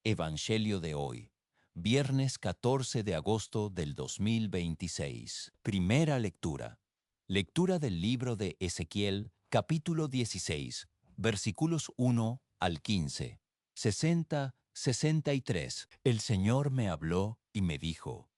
Evangelio de hoy, viernes 14 de agosto del 2026. Primera lectura. Lectura del libro de Ezequiel, capítulo 16, versículos 1 al 15. 60-63. El Señor me habló y me dijo: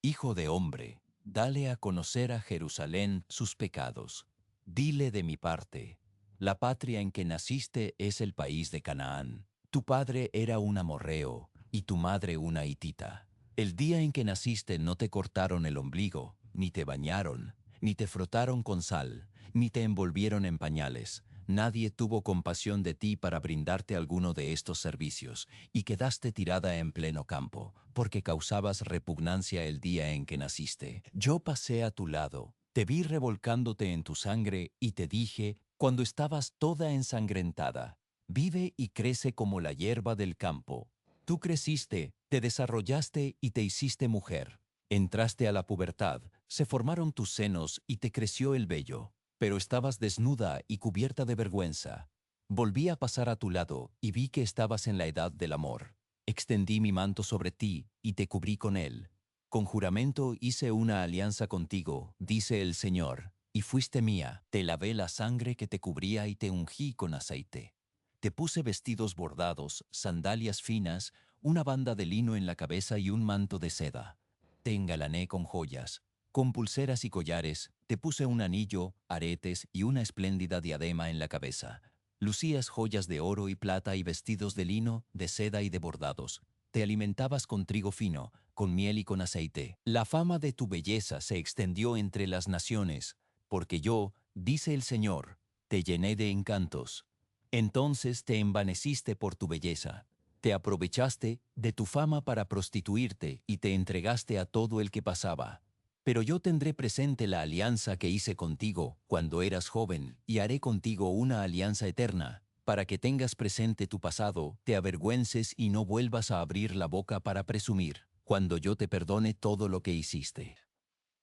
Hijo de hombre, dale a conocer a Jerusalén sus pecados. Dile de mi parte: la patria en que naciste es el país de Canaán. Tu padre era un amorreo y tu madre una hitita. El día en que naciste no te cortaron el ombligo, ni te bañaron, ni te frotaron con sal, ni te envolvieron en pañales. Nadie tuvo compasión de ti para brindarte alguno de estos servicios, y quedaste tirada en pleno campo, porque causabas repugnancia el día en que naciste. Yo pasé a tu lado, te vi revolcándote en tu sangre, y te dije, cuando estabas toda ensangrentada: vive y crece como la hierba del campo. Tú creciste, te desarrollaste y te hiciste mujer. Entraste a la pubertad, se formaron tus senos y te creció el vello, pero estabas desnuda y cubierta de vergüenza. Volví a pasar a tu lado y vi que estabas en la edad del amor. Extendí mi manto sobre ti y te cubrí con él. Con juramento hice una alianza contigo, dice el Señor, y fuiste mía. Te lavé la sangre que te cubría y te ungí con aceite. Te puse vestidos bordados, sandalias finas, una banda de lino en la cabeza y un manto de seda. Te engalané con joyas, con pulseras y collares, te puse un anillo, aretes y una espléndida diadema en la cabeza. Lucías joyas de oro y plata y vestidos de lino, de seda y de bordados. Te alimentabas con trigo fino, con miel y con aceite. La fama de tu belleza se extendió entre las naciones, porque yo, dice el Señor, te llené de encantos. Entonces te envaneciste por tu belleza. Te aprovechaste de tu fama para prostituirte y te entregaste a todo el que pasaba. Pero yo tendré presente la alianza que hice contigo cuando eras joven y haré contigo una alianza eterna, para que tengas presente tu pasado, te avergüences y no vuelvas a abrir la boca para presumir, cuando yo te perdone todo lo que hiciste.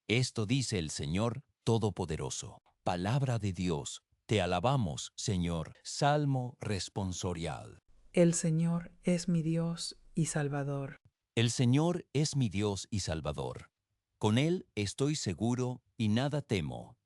Esto dice el Señor Todopoderoso. Palabra de Dios. Te alabamos, Señor. Salmo responsorial. El Señor es mi Dios y Salvador. El Señor es mi Dios y Salvador. Con Él estoy seguro y nada temo.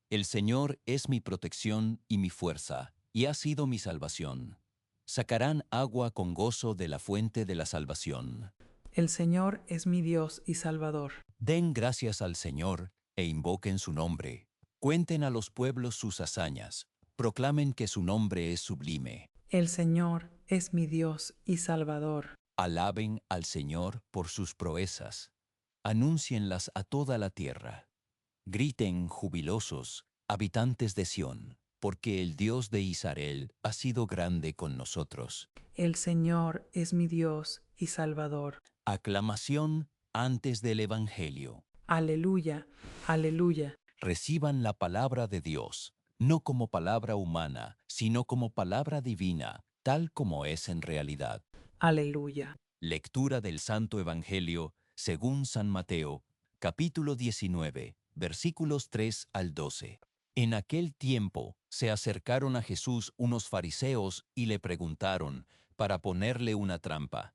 El Señor es mi protección y mi fuerza, y ha sido mi salvación. Sacarán agua con gozo de la fuente de la salvación. El Señor es mi Dios y Salvador. Den gracias al Señor e invoquen su nombre. Cuenten a los pueblos sus hazañas. Proclamen que su nombre es sublime. El Señor es mi Dios y Salvador. Alaben al Señor por sus proezas. Anúncienlas a toda la tierra. Griten jubilosos, habitantes de Sión, porque el Dios de Israel ha sido grande con nosotros. El Señor es mi Dios y Salvador. Aclamación antes del Evangelio. Aleluya, aleluya. Reciban la palabra de Dios, no como palabra humana, sino como palabra divina, tal como es en realidad. Aleluya. Lectura del Santo Evangelio según San Mateo, capítulo 19, versículos 3 al 12. En aquel tiempo se acercaron a Jesús unos fariseos y le preguntaron, para ponerle una trampa: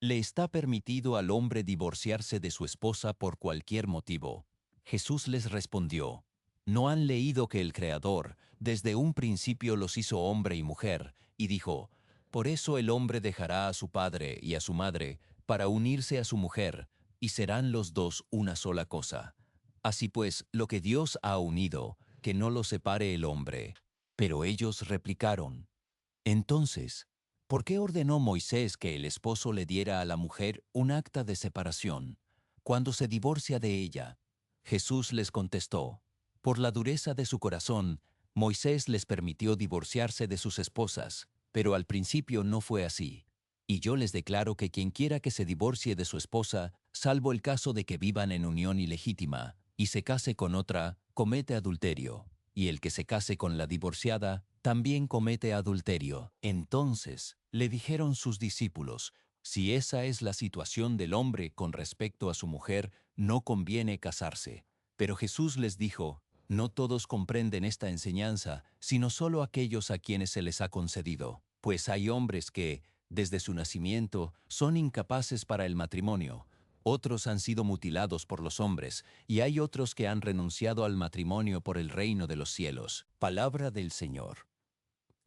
¿le está permitido al hombre divorciarse de su esposa por cualquier motivo? Jesús les respondió: ¿no han leído que el Creador desde un principio los hizo hombre y mujer, y dijo: por eso el hombre dejará a su padre y a su madre para unirse a su mujer, y serán los dos una sola cosa? Así pues, lo que Dios ha unido, que no lo separe el hombre. Pero ellos replicaron: entonces, ¿por qué ordenó Moisés que el esposo le diera a la mujer un acta de separación cuando se divorcia de ella? Jesús les contestó: por la dureza de su corazón, Moisés les permitió divorciarse de sus esposas, pero al principio no fue así. Y yo les declaro que quien quiera que se divorcie de su esposa, salvo el caso de que vivan en unión ilegítima, y se case con otra, comete adulterio, y el que se case con la divorciada, también comete adulterio. Entonces le dijeron sus discípulos: si esa es la situación del hombre con respecto a su mujer, no conviene casarse. Pero Jesús les dijo: no todos comprenden esta enseñanza, sino solo aquellos a quienes se les ha concedido. Pues hay hombres que, Desde su nacimiento son incapaces para el matrimonio. Otros han sido mutilados por los hombres, y hay otros que han renunciado al matrimonio por el reino de los cielos. Palabra del Señor.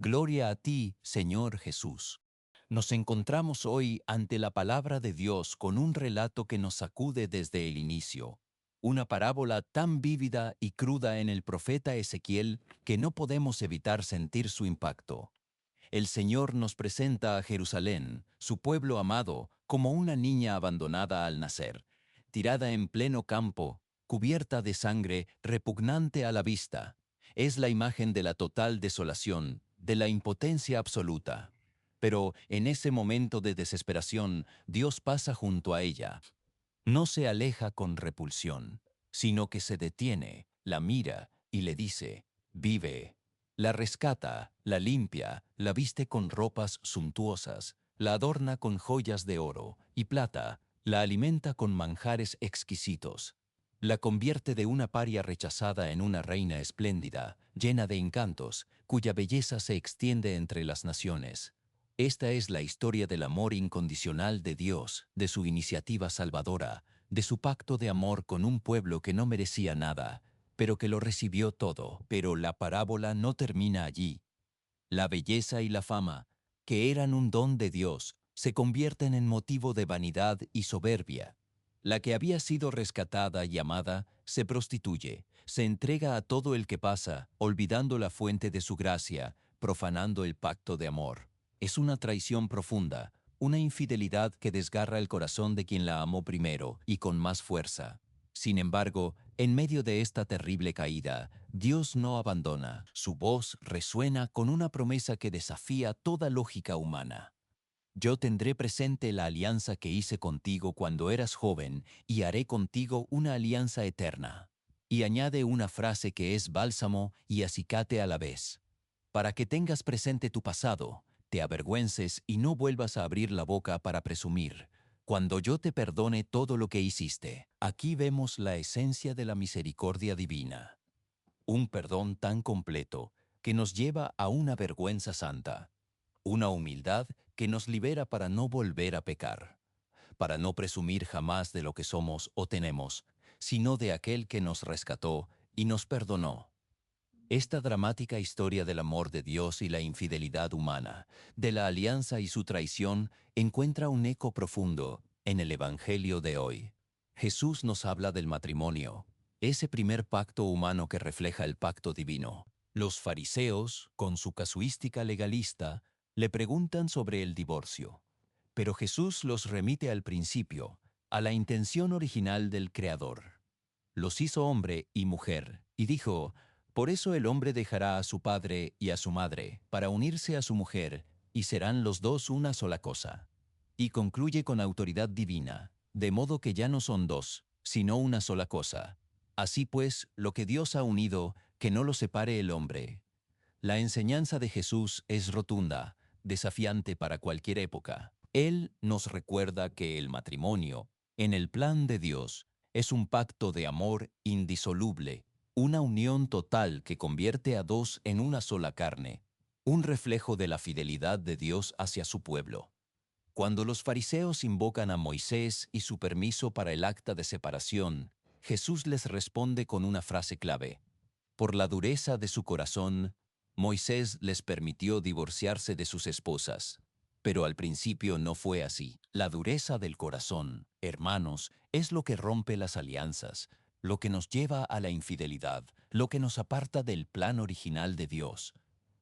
Gloria a ti, Señor Jesús. Nos encontramos hoy ante la palabra de Dios con un relato que nos sacude desde el inicio. Una parábola tan vívida y cruda en el profeta Ezequiel que no podemos evitar sentir su impacto. El Señor nos presenta a Jerusalén, su pueblo amado, como una niña abandonada al nacer, tirada en pleno campo, cubierta de sangre, repugnante a la vista. Es la imagen de la total desolación, de la impotencia absoluta. Pero en ese momento de desesperación, Dios pasa junto a ella. No se aleja con repulsión, sino que se detiene, la mira y le dice, vive. La rescata, la limpia, la viste con ropas suntuosas, la adorna con joyas de oro y plata, la alimenta con manjares exquisitos. La convierte de una paria rechazada en una reina espléndida, llena de encantos, cuya belleza se extiende entre las naciones. Esta es la historia del amor incondicional de Dios, de su iniciativa salvadora, de su pacto de amor con un pueblo que no merecía nada, pero que lo recibió todo. Pero la parábola no termina allí. La belleza y la fama, que eran un don de Dios, se convierten en motivo de vanidad y soberbia. La que había sido rescatada y amada se prostituye, se entrega a todo el que pasa, olvidando la fuente de su gracia, profanando el pacto de amor. Es una traición profunda, una infidelidad que desgarra el corazón de quien la amó primero y con más fuerza. Sin embargo, en medio de esta terrible caída, Dios no abandona. Su voz resuena con una promesa que desafía toda lógica humana. Yo tendré presente la alianza que hice contigo cuando eras joven y haré contigo una alianza eterna. Y añade una frase que es bálsamo y acicate a la vez. Para que tengas presente tu pasado, te avergüences y no vuelvas a abrir la boca para presumir. Cuando yo te perdone todo lo que hiciste. Aquí vemos la esencia de la misericordia divina. Un perdón tan completo que nos lleva a una vergüenza santa. Una humildad que nos libera para no volver a pecar, para no presumir jamás de lo que somos o tenemos, sino de aquel que nos rescató y nos perdonó. Esta dramática historia del amor de Dios y la infidelidad humana, de la alianza y su traición, encuentra un eco profundo en el Evangelio de hoy. Jesús nos habla del matrimonio, ese primer pacto humano que refleja el pacto divino. Los fariseos, con su casuística legalista, le preguntan sobre el divorcio. Pero Jesús los remite al principio, a la intención original del Creador. Los hizo hombre y mujer, y dijo, por eso el hombre dejará a su padre y a su madre, para unirse a su mujer, y serán los dos una sola cosa. Y concluye con autoridad divina, de modo que ya no son dos, sino una sola cosa. Así pues, lo que Dios ha unido, que no lo separe el hombre. La enseñanza de Jesús es rotunda, desafiante para cualquier época. Él nos recuerda que el matrimonio, en el plan de Dios, es un pacto de amor indisoluble, una unión total que convierte a dos en una sola carne, un reflejo de la fidelidad de Dios hacia su pueblo. Cuando los fariseos invocan a Moisés y su permiso para el acta de separación, Jesús les responde con una frase clave. Por la dureza de su corazón, Moisés les permitió divorciarse de sus esposas. Pero al principio no fue así. La dureza del corazón, hermanos, es lo que rompe las alianzas, lo que nos lleva a la infidelidad, lo que nos aparta del plan original de Dios.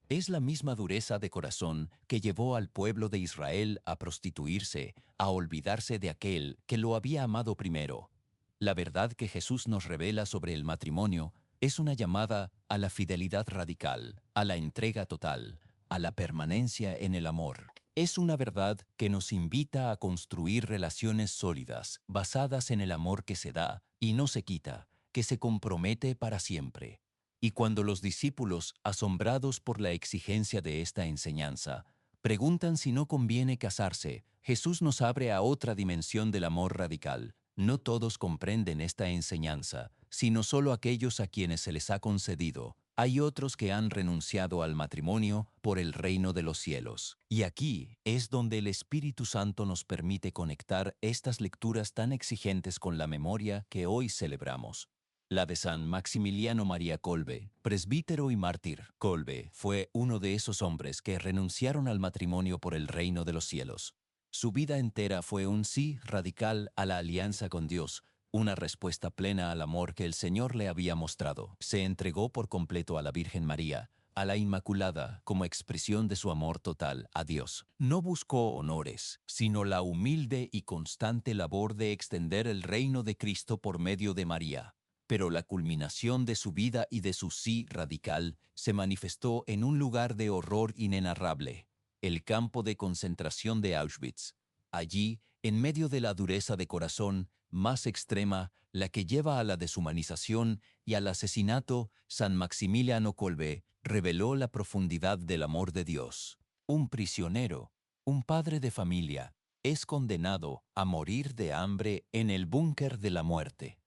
Es la misma dureza de corazón que llevó al pueblo de Israel a prostituirse, a olvidarse de aquel que lo había amado primero. La verdad que Jesús nos revela sobre el matrimonio es una llamada a la fidelidad radical, a la entrega total, a la permanencia en el amor. Es una verdad que nos invita a construir relaciones sólidas, basadas en el amor que se da y no se quita, que se compromete para siempre. Y cuando los discípulos, asombrados por la exigencia de esta enseñanza, preguntan si no conviene casarse, Jesús nos abre a otra dimensión del amor radical. No todos comprenden esta enseñanza, sino solo aquellos a quienes se les ha concedido, Hay otros que han renunciado al matrimonio por el reino de los cielos. Y aquí es donde el Espíritu Santo nos permite conectar estas lecturas tan exigentes con la memoria que hoy celebramos. La de San Maximiliano María Kolbe, presbítero y mártir. Kolbe fue uno de esos hombres que renunciaron al matrimonio por el reino de los cielos. Su vida entera fue un sí radical a la alianza con Dios, una respuesta plena al amor que el Señor le había mostrado. Se entregó por completo a la Virgen María, a la Inmaculada, como expresión de su amor total a Dios. No buscó honores, sino la humilde y constante labor de extender el reino de Cristo por medio de María. Pero la culminación de su vida y de su sí radical se manifestó en un lugar de horror inenarrable, el campo de concentración de Auschwitz. Allí, en medio de la dureza de corazón más extrema, la que lleva a la deshumanización y al asesinato, San Maximiliano Kolbe reveló la profundidad del amor de Dios. Un prisionero, un padre de familia, es condenado a morir de hambre en el búnker de la muerte.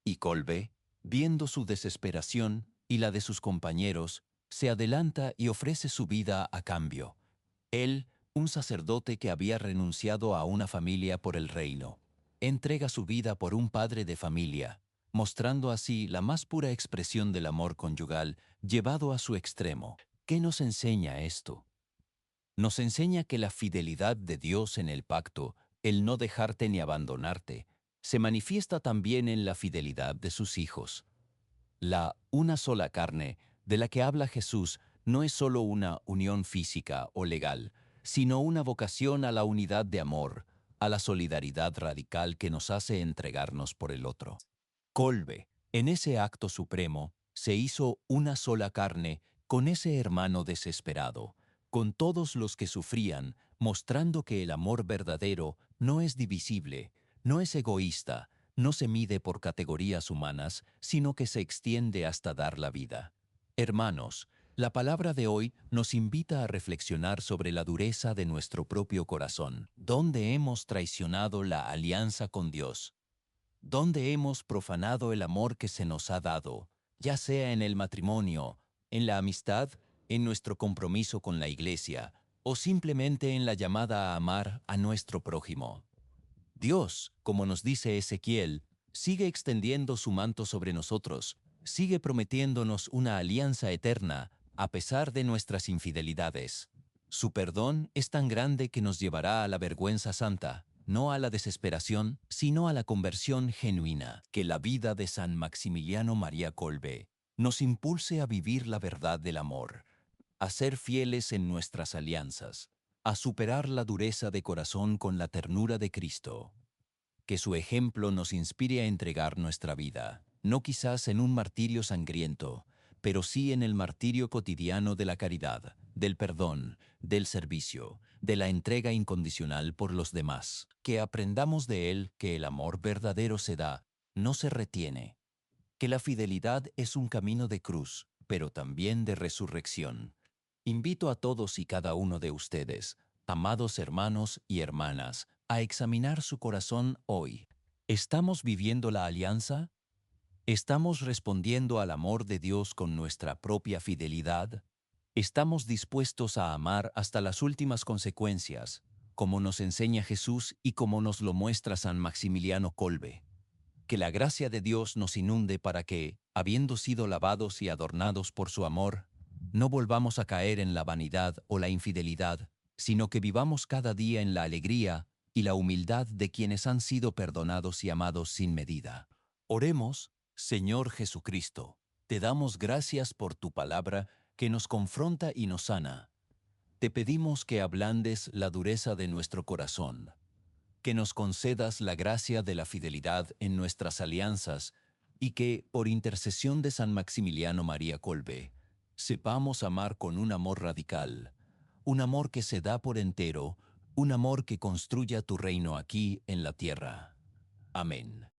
Y Kolbe, viendo su desesperación y la de sus compañeros, se adelanta y ofrece su vida a cambio. Él, un sacerdote que había renunciado a una familia por el reino, entrega su vida por un padre de familia, mostrando así la más pura expresión del amor conyugal llevado a su extremo. ¿Qué nos enseña esto? Nos enseña que la fidelidad de Dios en el pacto, el no dejarte ni abandonarte, se manifiesta también en la fidelidad de sus hijos. La una sola carne de la que habla Jesús no es solo una unión física o legal, sino una vocación a la unidad de amor, a la solidaridad radical que nos hace entregarnos por el otro. Kolbe, en ese acto supremo, se hizo una sola carne con ese hermano desesperado, con todos los que sufrían, mostrando que el amor verdadero no es divisible, no es egoísta, no se mide por categorías humanas, sino que se extiende hasta dar la vida. Hermanos, la palabra de hoy nos invita a reflexionar sobre la dureza de nuestro propio corazón, donde hemos traicionado la alianza con Dios, donde hemos profanado el amor que se nos ha dado, ya sea en el matrimonio, en la amistad, en nuestro compromiso con la Iglesia, o simplemente en la llamada a amar a nuestro prójimo. Dios, como nos dice Ezequiel, sigue extendiendo su manto sobre nosotros, sigue prometiéndonos una alianza eterna a pesar de nuestras infidelidades. Su perdón es tan grande que nos llevará a la vergüenza santa, no a la desesperación, sino a la conversión genuina. Que la vida de San Maximiliano María Kolbe nos impulse a vivir la verdad del amor, a ser fieles en nuestras alianzas, a superar la dureza de corazón con la ternura de Cristo. Que su ejemplo nos inspire a entregar nuestra vida, no quizás en un martirio sangriento, pero sí en el martirio cotidiano de la caridad, del perdón, del servicio, de la entrega incondicional por los demás. Que aprendamos de él que el amor verdadero se da, no se retiene. Que la fidelidad es un camino de cruz, pero también de resurrección. Invito a todos y cada uno de ustedes, amados hermanos y hermanas, a examinar su corazón hoy. ¿Estamos viviendo la alianza? ¿Estamos respondiendo al amor de Dios con nuestra propia fidelidad? ¿Estamos dispuestos a amar hasta las últimas consecuencias, como nos enseña Jesús y como nos lo muestra San Maximiliano Kolbe? Que la gracia de Dios nos inunde para que, habiendo sido lavados y adornados por su amor, no volvamos a caer en la vanidad o la infidelidad, sino que vivamos cada día en la alegría y la humildad de quienes han sido perdonados y amados sin medida. Oremos, Señor Jesucristo, te damos gracias por tu palabra que nos confronta y nos sana. Te pedimos que ablandes la dureza de nuestro corazón, que nos concedas la gracia de la fidelidad en nuestras alianzas y que, por intercesión de San Maximiliano María Kolbe, sepamos amar con un amor radical, un amor que se da por entero, un amor que construya tu reino aquí en la tierra. Amén.